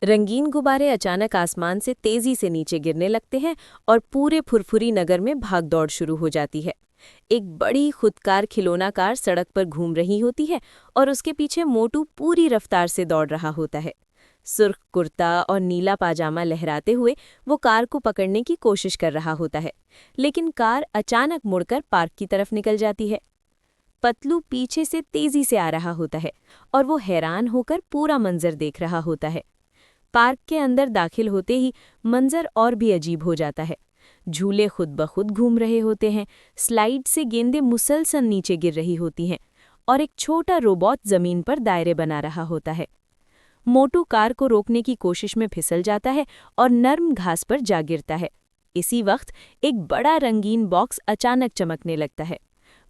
रंगीन गुब्बारे अचानक आसमान से तेजी से नीचे गिरने लगते हैं और पूरे फुरफुरी नगर में भागदौड़ शुरू हो जाती है। एक बड़ी खुदकार खिलौना कार सड़क पर घूम रही होती है और उसके पीछे मोटू पूरी रफ्तार से दौड़ रहा होता है। सुर्ख कुर्ता और नीला पाजामा लहराते हुए वो कार को पकड़ने की कोशिश कर रहा होता है, लेकिन कार अचानक मुड़कर पार्क की तरफ निकल जाती है। पतलू पीछे से तेजी से आ रहा होता है और वो हैरान होकर पूरा मंजर देख रहा होता है। पार्क के अंदर दाखिल होते ही मंजर और भी अजीब हो जाता है। झूले खुद ब खुद घूम रहे होते हैं, स्लाइड से गेंदें मुसलसल नीचे गिर रही होती हैं और एक छोटा रोबोट जमीन पर दायरे बना रहा होता है। मोटू कार को रोकने की कोशिश में फिसल जाता है और नर्म घास पर जा गिरता है। इसी वक्त एक बड़ा रंगीन बॉक्स अचानक चमकने लगता है।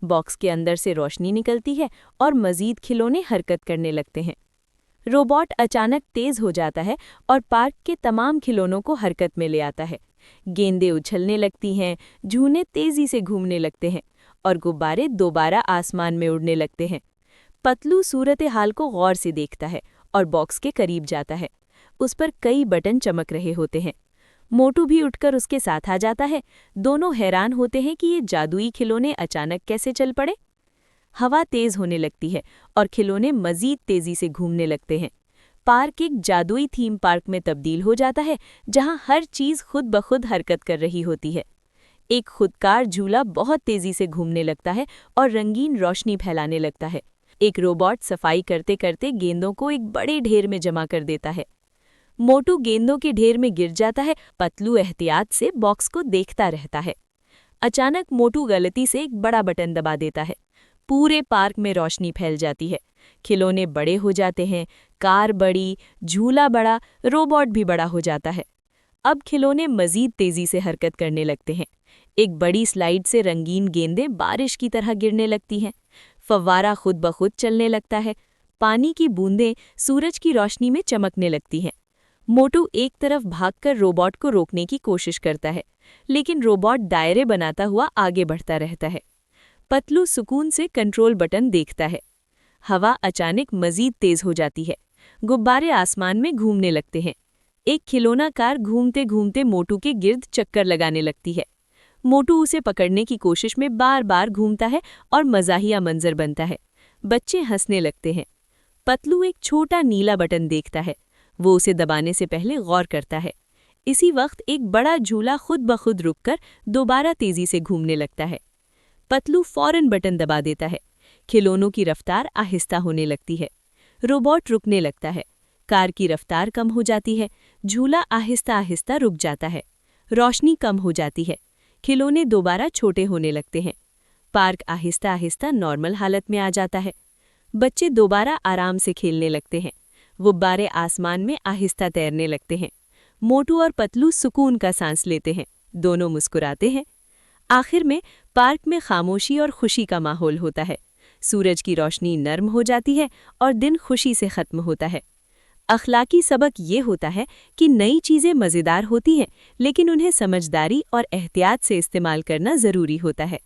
बॉक्स के अंदर से रोशनी निकलती है और मजीद खिलौने हरकत करने लगते हैं। रोबोट अचानक तेज हो जाता है और पार्क के तमाम खिलौनों को हरकत में ले आता है। गेंदें उछलने लगती हैं, झूले तेजी से घूमने लगते हैं और गुब्बारे दोबारा आसमान में उड़ने लगते हैं। पतलू सूरत हाल को गौर से देखता है और बॉक्स के करीब जाता है। उस पर कई बटन चमक रहे होते हैं। मोटू भी उठकर उसके साथ आ जाता है। दोनों हैरान होते हैं कि ये जादुई खिलौने अचानक कैसे चल पड़े। हवा तेज होने लगती है और खिलौने मजीद तेजी से घूमने लगते हैं। पार्क एक जादुई थीम पार्क में तब्दील हो जाता है, जहां हर चीज खुद ब खुद हरकत कर रही होती है। एक खुदकार झूला बहुत तेजी से घूमने लगता है और रंगीन रोशनी फैलाने लगता है। एक रोबोट सफाई करते करते गेंदों को एक बड़े ढेर में जमा कर देता है। मोटू गेंदों के ढेर में गिर जाता है। पतलू एहतियात से बॉक्स को देखता रहता है। अचानक मोटू गलती से एक बड़ा बटन दबा देता है। पूरे पार्क में रोशनी फैल जाती है। खिलौने बड़े हो जाते हैं, कार बड़ी, झूला बड़ा, रोबोट भी बड़ा हो जाता है। अब खिलौने मजीद तेजी से हरकत करने लगते हैं। एक बड़ी स्लाइड से रंगीन गेंदें बारिश की तरह गिरने लगती हैं। फव्वारा खुद ब खुद चलने लगता है। पानी की बूंदें सूरज की रोशनी में चमकने लगती हैं। मोटू एक तरफ भागकर रोबोट को रोकने की कोशिश करता है, लेकिन रोबोट दायरे बनाता हुआ आगे बढ़ता रहता है। पतलू सुकून से कंट्रोल बटन देखता है। हवा अचानक मजीद तेज हो जाती है। गुब्बारे आसमान में घूमने लगते हैं। एक खिलौना कार घूमते घूमते मोटू के गिर्द चक्कर लगाने लगती है। मोटू उसे पकड़ने की कोशिश में बार बार घूमता है और मज़ाहिया मंजर बनता है। बच्चे हंसने लगते हैं। पतलू एक छोटा नीला बटन देखता है। वो उसे दबाने से पहले गौर करता है। इसी वक्त एक बड़ा झूला खुद ब खुद रुककर दोबारा तेजी से घूमने लगता है। पतलू फौरन बटन दबा देता है। खिलौनों की रफ्तार आहिस्ता होने लगती है। रोबोट रुकने लगता है। कार की रफ्तार कम हो जाती है। झूला आहिस्ता आहिस्ता रुक जाता है। रोशनी कम हो जाती है। खिलौने दोबारा छोटे होने लगते हैं। पार्क आहिस्ता आहिस्ता नॉर्मल हालत में आ जाता है। बच्चे दोबारा आराम से खेलने लगते हैं। गुब्बारे आसमान में आहिस्ता तैरने लगते हैं। मोटू और पतलू सुकून का सांस लेते हैं। दोनों मुस्कुराते हैं। आखिर में पार्क में खामोशी और खुशी का माहौल होता है। सूरज की रोशनी नर्म हो जाती है और दिन खुशी से खत्म होता है। अखलाकी सबक ये होता है कि नई चीज़ें मज़ेदार होती हैं, लेकिन उन्हें समझदारी और एहतियात से इस्तेमाल करना ज़रूरी होता है।